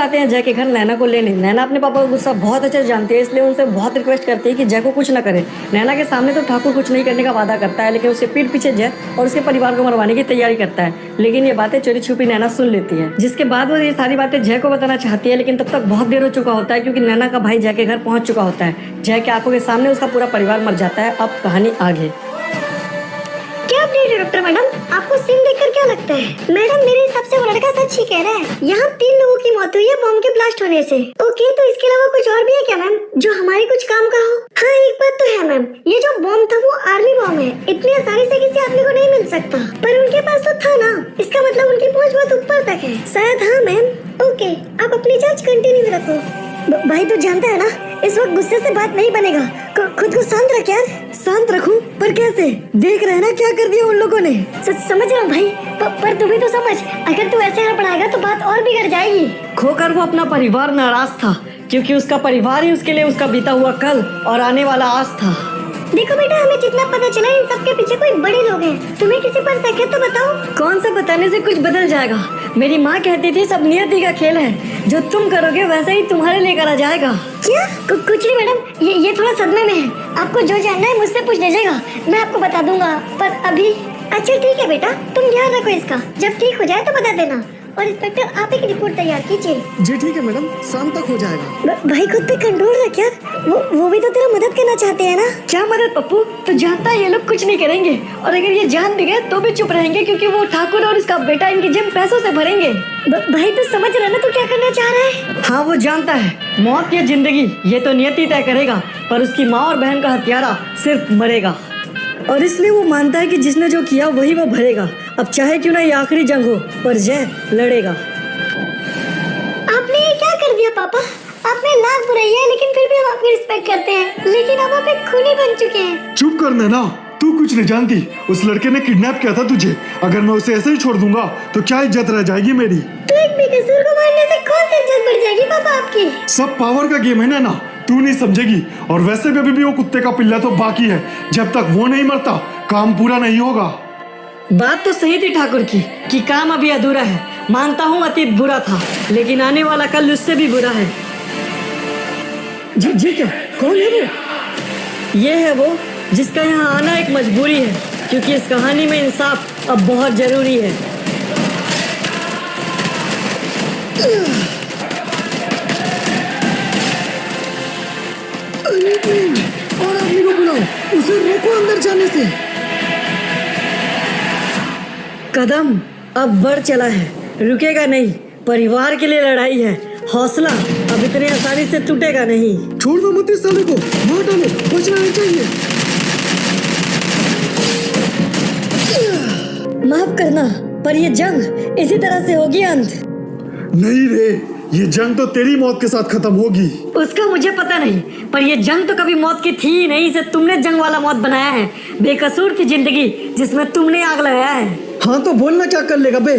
आते हैं जय के घर नैना को लेने। नैना अपने पापा का गुस्सा बहुत अच्छे से जानती है, इसलिए उनसे बहुत रिक्वेस्ट करती है कि जय को कुछ ना करे। नैना के सामने तो ठाकुर कुछ नहीं करने का वादा करता है, लेकिन उसके पीठ पीछे जय और उसके परिवार को मरवाने की तैयारी करता है। लेकिन ये बातें चोरी छुपी नैना सुन लेती है, जिसके बाद वो ये सारी बातें जय को बताना चाहती है, लेकिन तब तक बहुत देर हो चुका होता है क्योंकि नैना का भाई जय के घर पहुंच चुका होता है। जय के आंखों के सामने उसका पूरा परिवार मर जाता है। अब कहानी आगे। क्या अपडेट है डॉक्टर मैडम? आपको सीन देखकर क्या लगता है? मैडम मेरे हिसाब से वो लड़का सच ही कह रहा है। यहाँ 3 लोगों की मौत हुई है बॉम्ब के ब्लास्ट होने से। ओके, तो इसके अलावा कुछ और भी है क्या मैम जो हमारे कुछ काम का हो? हाँ, एक बात तो है मैम, ये जो बॉम्ब था वो आर्मी बॉम्ब है। इतनी आसानी से किसी आदमी को नहीं मिल सकता, पर उनके पास तो था ना। इसका मतलब उनकी पहुँच बहुत ऊपर तक है शायद। हाँ मैम, ओके, आप अपनी जाँच कंटिन्यू रखो। भाई तू जानता है ना, इस वक्त गुस्से से बात नहीं बनेगा। खुद को शांत रख यार। शांत रखूं? पर कैसे? देख रहे हैं ना क्या कर दिया उन लोगों ने। समझ रहा हूँ भाई, पर तू भी तो समझ, अगर तू ऐसे हड़बड़ाएगा तो बात और बिगड़ जाएगी। खोकर वो अपना परिवार नाराज था, क्योंकि उसका परिवार ही उसके लिए उसका बीता हुआ कल और आने वाला आज था। देखो बेटा, हमें जितना पता चला इन सब के पीछे कोई बड़े लोग हैं। तुम्हें किसी पर शक है तो बताओ। कौन सा बताने से कुछ बदल जाएगा? मेरी माँ कहती थी सब नियति का खेल है, जो तुम करोगे वैसे ही तुम्हारे लिए करा जाएगा। क्या? कुछ नहीं मैडम, ये थोड़ा सदमे में है। आपको जो जानना है मुझसे पूछ लीजिएगा, मैं आपको बता दूंगा। पर अभी अच्छा ठीक है बेटा, तुम ध्यान रखो इसका। जब ठीक हो जाए तो बता देना। और इंस्पेक्टर आप एक रिपोर्ट तैयार कीजिए। जी ठीक है मैडम, शाम तक हो जाएगा। भाई खुद पे कंट्रोल रख यार, वो भी तो तेरा मदद करना चाहते हैं ना। क्या मदद पप्पू? तो जानता है ये लोग कुछ नहीं करेंगे, और अगर ये जान भी गए तो भी चुप रहेंगे, क्योंकि वो ठाकुर और इसका बेटा इनकी जिम पैसों से भरेंगे। भाई तू समझ रहा है ना तू क्या करना चाह रहा है? हाँ वो जानता है, मौत या जिंदगी ये तो नियति तय करेगा, पर उसकी माँ और बहन का हत्यारा सिर्फ मरेगा। और इसलिए वो मानता है कि जिसने जो किया वही वो भरेगा। अब चाहे क्यों ना ये आखिरी जंग हो, पर जय लड़ेगा। आपने ये क्या कर दिया पापा? आपने लाख बुराई है, लेकिन फिर भी हम आपकी रिस्पेक्ट करते हैं। लेकिन अब आप एक खूनी बन चुके हैं। चुप कर नैना, तू कुछ नहीं जानती। उस लड़के ने किडनैप किया था तुझे। अगर मैं उसे ऐसे ही छोड़ दूंगा तो क्या इज्जत रह जाएगी मेरी? तो एक बेकसूर को मारने से कौन सी इज्जत बढ़ जाएगी पापा आपकी? सब पावर का गेम है नैना, तू नहीं समझेगी। और वैसे भी अभी भी वो कुत्ते का पिल्ला तो बाकी है। जब तक वो नहीं मरता काम पूरा नहीं होगा। बात तो सही थी ठाकुर की कि काम अभी अधूरा है। मानता हूँ अतीत बुरा था, लेकिन आने वाला कल उससे भी बुरा है। जी क्या? कौन है वो? ये है वो जिसका यहाँ आना एक मजबूरी है, क्योंकि इस कहानी में इंसाफ अब बहुत जरूरी है। और आदमी को बुलाओ, उसे रोको अंदर जाने से। कदम अब बढ़ चला है, रुकेगा नहीं। परिवार के लिए लड़ाई है, हौसला अब इतने आसानी से टूटेगा नहीं। छोड़ दो मत इस साले को, मार डालो, बचना नहीं चाहिए। माफ करना, पर ये जंग इसी तरह से होगी अंत। नहीं रे, ये जंग तो तेरी मौत के साथ खत्म होगी। उसका मुझे पता नहीं, पर ये जंग तो कभी मौत की थी ही नहीं। इसे तुमने जंग वाला मौत बनाया है। बेकसूर की जिंदगी जिसमें तुमने आग लगाया है। हाँ तो बोलना क्या कर लेगा बे?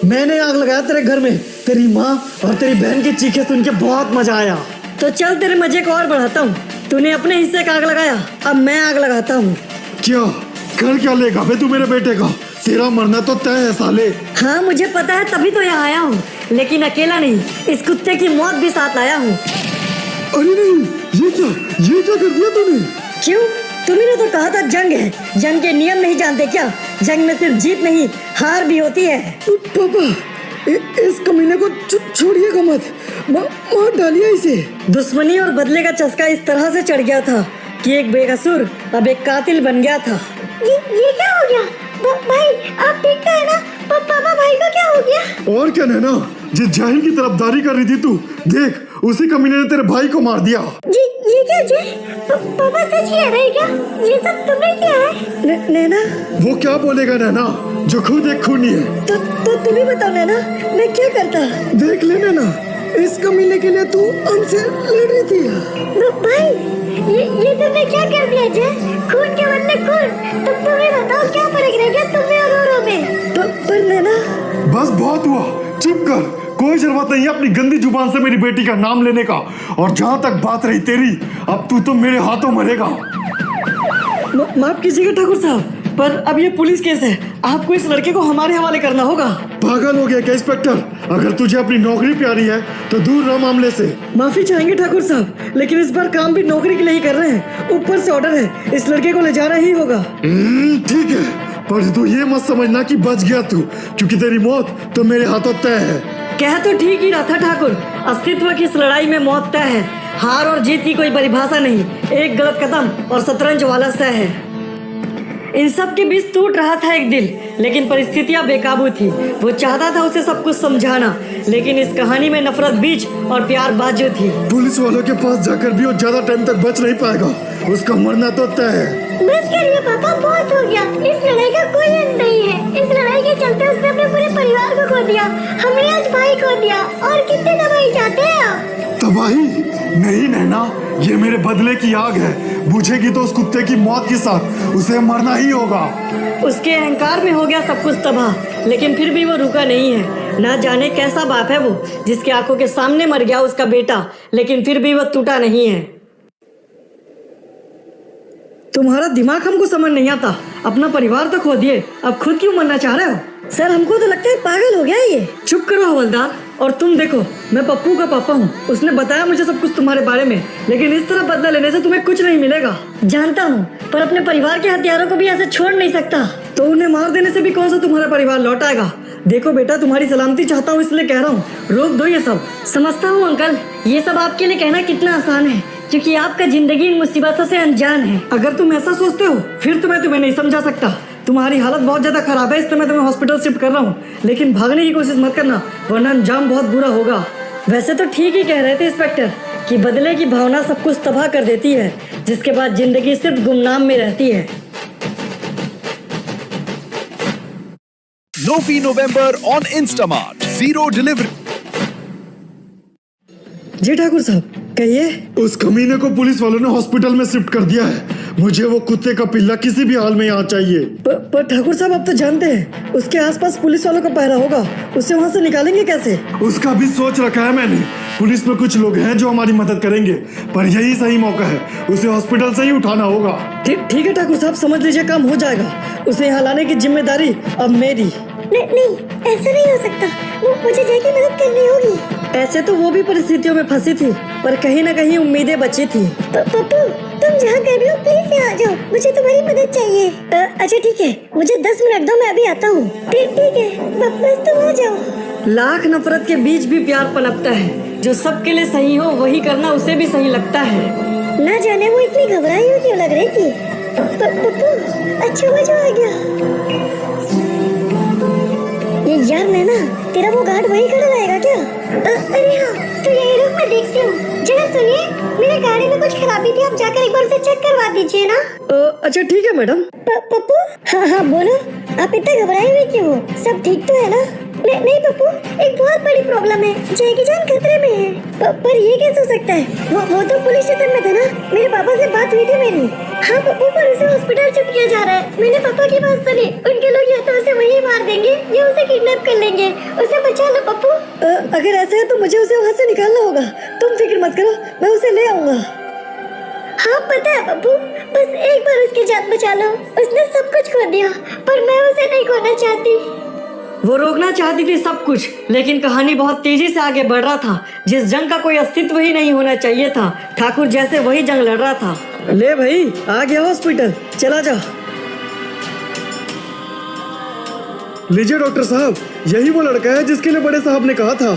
मैंने आग लगाया तेरे घर में। तेरी माँ और तेरी बहन की चीखें सुन के बहुत मजा आया। तो चल तेरे मजे को और बढ़ाता हूँ। तूने अपने हिस्से का आग लगाया, अब मैं आग लगाता हूँ। क्या कर क्या लेगा बे तू मेरे बेटे का? तेरा मरना तो तय है साले। हाँ मुझे पता है, तभी तो यहाँ आया हूँ, लेकिन अकेला नहीं, इस कुत्ते की मौत भी साथ लाया हूँ। अरे नहीं, ये क्या कर दिया तूने? क्यों? तुमने तो कहा था जंग है, जंग के नियम नहीं जानते क्या? जंग में सिर्फ जीत नहीं हार भी होती है। पापा इस कमीने को छोड़िएगा मत, मार डालिए इसे। दुश्मनी और बदले का चस्का इस तरह से चढ़ गया था कि एक बेकसूर अब एक कातिल बन गया था। ये क्या हो गया? भाई आप ठीक तो है ना? पापा भाई को क्या हो गया? और क्या नैना, जिस जाहिल की तरफदारी कर रही थी तू, देख उसी कमीने ने तेरे भाई को मार दिया। जी ये क्या जी? पापा सच कह रहे हैं क्या? ये सब तुमने किया है? नैना वो क्या बोलेगा नैना, जो खुद एक खूनी है। तो तुम ही बताओ नैना, मैं क्या करता? देख ले नैना, इस कमीने के लिए तू हमसे लड़ रही थी। भाई ये तुमने क्या कर दिया जय? खून के बदले खून। तुम्हें बताओ क्या फर्क रह गया तुम्हें और औरों में? पर नैना बस बहुत हुआ, चुप कर। कोई जरूरत नहीं है अपनी गंदी जुबान से मेरी बेटी का नाम लेने का। और जहाँ तक बात रही तेरी, अब तू तो मेरे हाथों मरेगा। माफ कीजिएगा ठाकुर साहब, पर अब ये पुलिस केस है, आपको इस लड़के को हमारे हवाले करना होगा। पागल हो गया क्या इंस्पेक्टर? अगर तुझे अपनी नौकरी प्यारी है तो दूर रह मामले से। माफी चाहेंगे ठाकुर साहब, लेकिन इस बार काम भी नौकरी के लिए ही कर रहे हैं। ऊपर से ऑर्डर है, इस लड़के को ले जाना ही होगा। ठीक है, पर तू ये मत समझना कि बच गया तू, क्योंकि तेरी मौत तो मेरे हाथों तय है। कह तो ठीक ही रहा था ठाकुर, अस्तित्व की इस लड़ाई में मौत तय है। हार और जीत की कोई परिभाषा नहीं, एक गलत कदम और शतरंज वाला तय है। इन सब के बीच टूट रहा था एक दिल, लेकिन परिस्थितियां बेकाबू थी। वो चाहता था उसे सब कुछ समझाना, लेकिन इस कहानी में नफरत बीच और प्यार बाजू थी। पुलिस वालों के पास जाकर भी वो ज्यादा टाइम तक बच नहीं पाएगा, उसका मरना तो तय है। बस करिए पापा, बहुत हो गया। इस लड़ाई का कोई अंत नहीं है। इस लड़ाई के चलते उसने अपने पूरे परिवार को खो दिया, हमने आज भाई खो दिया, और कितने तबाही चाहते हैं आप? तबाही नहीं नैना, ये मेरे बदले की आग है। बुझेगी तो उस कुत्ते की मौत के साथ, उसे मरना ही होगा। उसके अहंकार में हो गया सब कुछ तबाह, लेकिन फिर भी वो रुका नहीं है। ना जाने कैसा बाप है वो, जिसके आंखों के सामने मर गया उसका बेटा, लेकिन फिर भी वो टूटा नहीं है। तुम्हारा दिमाग हमको समझ नहीं आता, अपना परिवार तो खो दिए, अब खुद क्यों मरना चाह रहे हो? सर हमको तो लगता है पागल हो गया ये। चुप करो हवलदार। और तुम देखो, मैं पप्पू का पापा हूँ, उसने बताया मुझे सब कुछ तुम्हारे बारे में, लेकिन इस तरह बदला लेने से तुम्हें कुछ नहीं मिलेगा। जानता हूँ, पर अपने परिवार के हथियारों को भी ऐसे छोड़ नहीं सकता। तो उन्हें मार देने से भी कौन सा तुम्हारा परिवार लौट आएगा? देखो बेटा, तुम्हारी सलामती चाहता हूँ इसलिए कह रहा हूँ, रोक दो ये सब। समझता हूँ अंकल, ये सब आपके लिए कहना कितना आसान है, क्योंकि आपका जिंदगी इन मुसीबतों से अनजान है। अगर तुम ऐसा सोचते हो फिर तो मैं तुम्हें नहीं समझा सकता। तुम्हारी हालत बहुत ज्यादा खराब है, इसलिए मैं तुम्हें हॉस्पिटल शिफ्ट कर रहा हूँ, लेकिन भागने की कोशिश मत करना, वरना अंजाम बहुत बुरा होगा। वैसे तो ठीक ही कह रहे थे इंस्पेक्टर कि बदले की भावना सब कुछ तबाह कर देती है, जिसके बाद जिंदगी सिर्फ गुमनाम में रहती है। Nofi November on Instamart. Zero delivery. Ji Thakur साहब कहिए। उस कमीने को पुलिस वालों ने हॉस्पिटल में शिफ्ट कर दिया है। मुझे वो कुत्ते का पिल्ला किसी भी हाल में यहाँ चाहिए। पर ठाकुर साहब आप तो जानते हैं उसके आसपास पुलिस वालों का पहरा होगा, उसे वहाँ से निकालेंगे कैसे? उसका भी सोच रखा है मैंने। पुलिस में कुछ लोग हैं जो हमारी मदद करेंगे, पर यही सही मौका है, उसे हॉस्पिटल से ही उठाना होगा। ठीक है ठाकुर साहब, समझ लीजिए काम हो जाएगा। उसे यहाँ लाने की जिम्मेदारी अब मेरी। नहीं, ऐसा नहीं हो सकता। मुझे जय की मदद करनी होगी। ऐसे तो वो भी परिस्थितियों में फंसी थी, पर कहीं न कहीं उम्मीदें बची थी। पप्पू, तुम जहाँ कर रहे हो प्लीज यहाँ आ जाओ, मुझे तुम्हारी मदद चाहिए। अच्छा ठीक है, मुझे 10 मिनट दो, मैं अभी आता हूँ। ठीक है, बस तुम आ जाओ। लाख नफरत के बीच भी प्यार पनपता है, जो सबके लिए सही हो वही करना उसे भी सही लगता है। ना जाने वो इतनी घबराई हुई क्यों लग रही थी। पप्पू, अच्छा मजा आ गया। ये यार नैना, तेरा वो गार्ड वही खड़ा रहेगा क्या? अरे हाँ, तो यही रुक, मैं देखती हूँ। जरा सुनिए, मेरे गाड़ी में कुछ खराबी थी, आप जाकर एक बार उसे चेक करवा दीजिए ना। अच्छा ठीक है मैडम। पप्पू, हाँ बोलो, आप इतना घबराए हुए क्यों हो? सब ठीक तो है ना? नहीं पप्पू, एक बहुत बड़ी प्रॉब्लम है, जय की जान खतरे में है। पर ये कैसे हो सकता है? वो तो पुलिस स्टेशन में था ना, मेरे पापा से बात हुई थी मेरी। हाँ पप्पू, पर उसे हॉस्पिटल शिफ्ट किया जा रहा है। मैंने पापा की बात सुनी, उनके लोग या तो उसे वहीं मार देंगे या उसे किडनैप कर लेंगे। उसे बचा लो पप्पू। अगर ऐसा है तो मुझे उसे वहाँ से निकालना होगा, तुम फिक्र मत करो, मैं उसे ले आऊंगा। हाँ पता है पप्पू, बस एक बार उसकी जान बचा लो। उसने सब कुछ खो दिया, पर मैं उसे नहीं खोना चाहती। वो रोकना चाहती थी सब कुछ, लेकिन कहानी बहुत तेजी से आगे बढ़ रहा था। जिस जंग का कोई अस्तित्व ही नहीं होना चाहिए था, ठाकुर जैसे वही जंग लड़ रहा था। ले भाई, आ गया हॉस्पिटल, चला जा। लीजिए डॉक्टर साहब, यही वो लड़का है जिसके लिए बड़े साहब ने कहा था।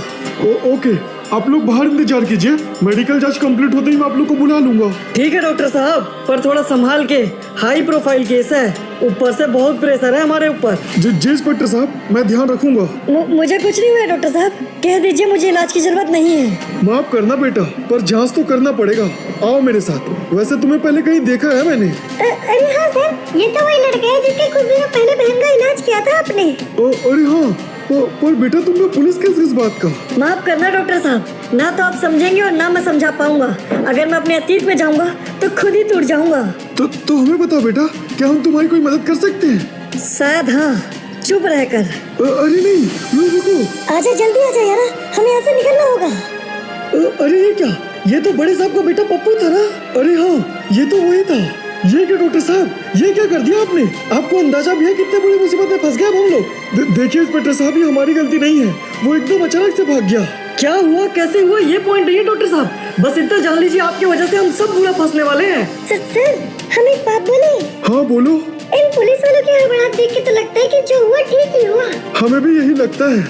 ओके, आप लोग बाहर इंतजार कीजिए, मेडिकल जांच कंप्लीट होते ही मैं आप लोग को बुला लूंगा। ठीक है डॉक्टर साहब, पर थोड़ा संभाल के, हाई प्रोफाइल केस है, ऊपर से बहुत प्रेशर है हमारे ऊपर। जी इंस्पेक्टर साहब, मैं ध्यान रखूंगा। मुझे कुछ नहीं हुआ डॉक्टर साहब, कह दीजिए मुझे इलाज की जरूरत नहीं है। माफ करना बेटा, पर जांच तो करना पड़ेगा। आओ मेरे साथ। वैसे तुम्हें पहले कहीं देखा है मैंने? अरे हाँ सर, ये तो वही लड़का है जिसके कुछ दिनों पहले बहन का इलाज किया था आपने। अरे हाँ, पर बेटा तुमने पुलिस केस किस बात का? माफ करना डॉक्टर साहब, ना तो आप समझेंगे और ना मैं समझा पाऊंगा। अगर मैं अपने अतीत में जाऊंगा तो खुद ही टूट जाऊंगा। तो हमें बताओ बेटा, क्या हम तुम्हारी कोई मदद कर सकते हैं? शायद हाँ, चुप रहकर। अरे नहीं, रुको। आजा, जल्दी आजा यार, हमें यहाँ से निकलना होगा। अरे ये क्या? ये तो बड़े साहब का बेटा पप्पू था ना? अरे हाँ, ये तो वही था। ये क्या डॉक्टर साहब, ये क्या कर दिया आपने? आपको अंदाजा भी है कितने बड़ी मुसीबत में फंस गए अब हम लोग? देखिए इंस्पेक्टर साहब, ये हमारी गलती नहीं है, वो एकदम अचानक से भाग गया। क्या हुआ, कैसे हुआ, ये पॉइंट नहीं है डॉक्टर साहब। बस इतना जान लीजिए, आपकी वजह से हम सब बुरा फंसने वाले हैं। सर हम एक बात बोले। हाँ बोलो। इन पुलिस वालों की हड़बड़ाहट देख के तो लगता है कि जो हुआ ठीक ही हुआ। हमें भी यही लगता है।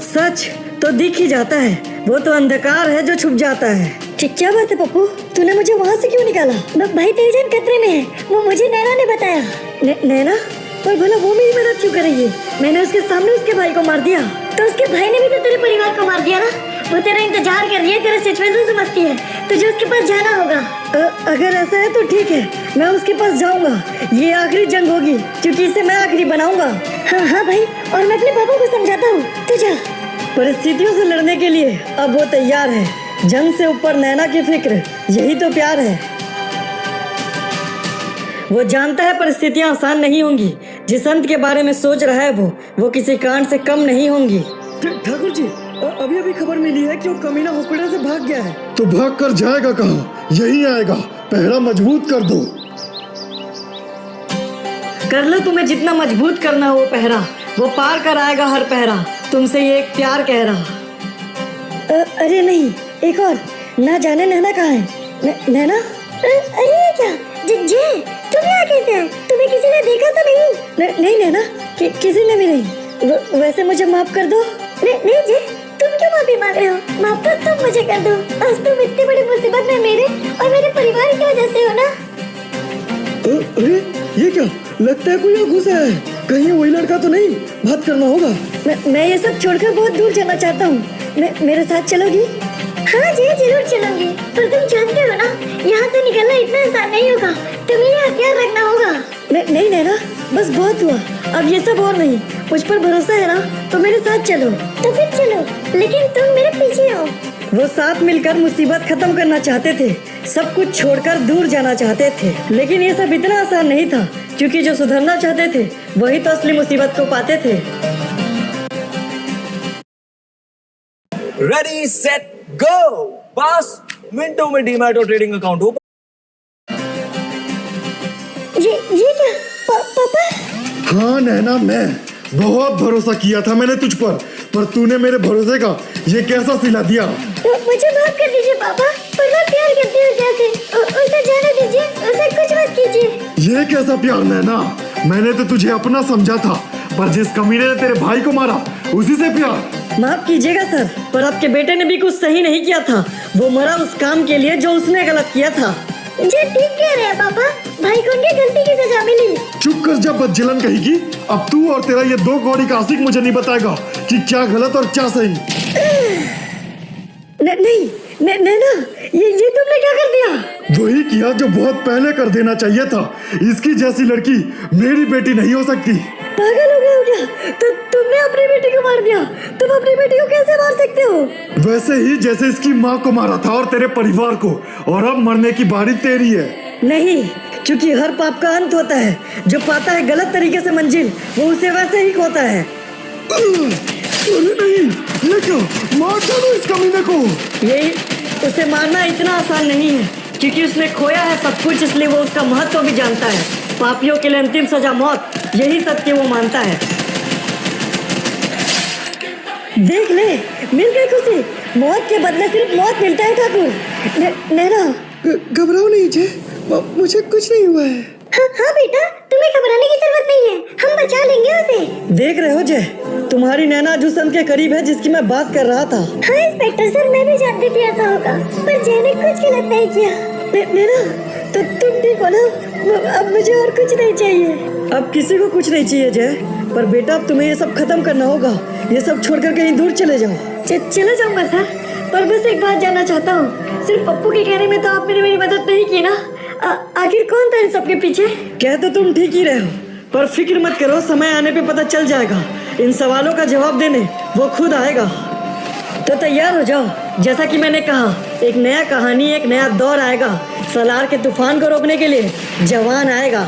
सच तो दिख ही जाता है, वो तो अंधकार है जो छुप जाता है। क्या बात है पप्पू, तूने मुझे वहाँ से क्यों निकाला? भाई तेरी जान खतरे में है, वो मुझे नैना ने बताया। नैना? पर भला वो मेरी मदद क्यों करेगी? मैंने उसके सामने उसके भाई को मार दिया। तो उसके भाई ने भी तो तेरे परिवार को मार दिया ना। वो तेरा इंतजार कर रही है, तेरा सिचुएशन समझती है, तुझे उसके पास जाना होगा। अगर ऐसा है तो ठीक है, मैं उसके पास जाऊंगा। ये आखिरी जंग होगी, क्योंकि इसे मैं आखिरी बनाऊंगा। हाँ भाई, और मैं अपने पापा को समझाता हूँ, तू जा। परिस्थितियों से लड़ने के लिए अब वो तैयार है। जंग से ऊपर नैना की फिक्र, यही तो प्यार है। वो जानता है परिस्थितियां आसान नहीं होंगी। जिस अंत के बारे में सोच रहा है वो किसी कांड से कम नहीं होंगी। ठाकुर जी, अभी अभी खबर मिली है कि वो कमीना हॉस्पिटल से भाग गया है। तो भाग कर जाएगा कहाँ? यही आएगा, पहरा मजबूत कर दो। कर लो तुम्हें जितना मजबूत करना हो पहरा, वो पार कर आएगा हर पहरा। तुमसे ये एक प्यार कह रहा। अरे नहीं, एक और। ना जाने नैना कहाँ है? नैना? अरे ये क्या? जे तुम यहाँ कैसे हैं? तुम्हें किसी ने देखा तो नहीं? नहीं नैना, किसी ने भी नहीं। वैसे मुझे माफ कर दो। नहीं जे, तुम क्यों माफी मांग रहे हो? माफ तो तुम मुझे कर दो। आज तुम इतनी बड़ी मुसीबत में मेरे और मेरे परिवार की वजह से हो ना। अरे ये क्या, लगता है कोई यहाँ घुसा है। कहीं वही लड़का तो नहीं? बात करना होगा। मैं ये सब छोड़कर बहुत दूर जाना चाहता हूँ। मेरे साथ चलोगी? हाँ जी जरूर चलूंगी, पर तुम जानते हो ना, यहाँ से निकलना इतना आसान नहीं होगा। तुम्हें ये हथियार रखना होगा। नहीं नैना, बस बहुत हुआ, अब ये सब और नहीं। मुझ पर भरोसा है ना, तो मेरे साथ चलो। तो फिर चलो, लेकिन तुम मेरे पीछे आओ। वो साथ मिलकर मुसीबत खत्म करना चाहते थे, सब कुछ छोड़कर दूर जाना चाहते थे। लेकिन ये सब इतना आसान नहीं था, क्योंकि जो सुधरना चाहते थे वही तो असली मुसीबत को पाते थे। Ready set go. बस मिनटों में डीमैट और ट्रेडिंग अकाउंट हो। ये क्या? पापा? हाँ नैना, मैं बहुत भरोसा किया था मैंने तुझ पर तूने मेरे भरोसे का ये कैसा सिला दिया? मुझे माफ कर दीजिए पापा, पर मैं प्यार करती हूँ जैसे। उसे जाने दीजिए, उसे कुछ मत कीजिए। ये कैसा प्यार नैना? मैंने तो तुझे अपना समझा था, पर जिस कमीने ने तेरे भाई को मारा उसी से प्यार। माफ कीजिएगा सर, पर आपके बेटे ने भी कुछ सही नहीं किया था। वो मरा उस काम के लिए जो उसने गलत किया था। जी ठीक कह रहे हैं पापा, भाई को उनकी गलती की सजा मिली। चुप कर जा बदजलन कहेगी। अब तू और तेरा ये दो कौड़ी का आशिक मुझे नहीं बताएगा कि क्या गलत और क्या सही। नैना, ये तुमने क्या कर दिया? वही किया जो बहुत पहले कर देना चाहिए था। इसकी जैसी लड़की मेरी बेटी नहीं हो सकती। पागल हो गए हो क्या? तो तुमने अपनी बेटी को मार दिया। तुम अपनी बेटी को कैसे मार सकते हो? वैसे ही जैसे इसकी माँ को मारा था और तेरे परिवार को, और अब मरने की बारी तेरी है। नहीं, क्योंकि हर पाप का अंत होता है। जो पाता है गलत तरीके से मंजिल, वो उसे वैसे ही खोता है। अरे नहीं, ये क्या? मार डालो इस कमीने को। यही, उसे मारना इतना आसान नहीं है, क्योंकि उसने खोया है सब कुछ, इसलिए वो उसका महत्व भी जानता है। पापियों के लिए अंतिम सजा मौत, यही सत्य वो मानता है। देख ले, मिल गई खुशी। मौत के बदले सिर्फ मौत मिलता है ठाकुर। नैना, घबराओ नहीं जे, मुझे कुछ नहीं हुआ है। हाँ बेटा, तुम्हें घबराने की जरूरत नहीं है, हम बचा लेंगे उसे। देख रहे हो जय, तुम्हारी नैना जिस अंत के करीब है जिसकी मैं बात कर रहा था। हाँ इंस्पेक्टर सर, मैं भी जानती थी ऐसा होगा, पर जय ने कुछ गलत नहीं किया। नैना, तो तुम ठीक हो ना? अब मुझे और कुछ नहीं चाहिए। अब किसी को कुछ नहीं चाहिए जय, पर बेटा अब तुम्हें ये सब खत्म करना होगा। ये सब छोड़कर कहीं दूर चले जाओ। चले जाऊंगा सर, पर बस एक बात जानना चाहता हूँ। सिर्फ पप्पू के कहने में तो आपने मेरी मदद नहीं की ना? आखिर कौन था इन सबके पीछे? कह तो तुम ठीक ही रहे हो, पर फिक्र मत करो, समय आने पे पता चल जाएगा। इन सवालों का जवाब देने वो खुद आएगा। तो तैयार हो जाओ। जैसा कि मैंने कहा, एक नया कहानी, एक नया दौर आएगा। सलार के तूफान को रोकने के लिए जवान आएगा।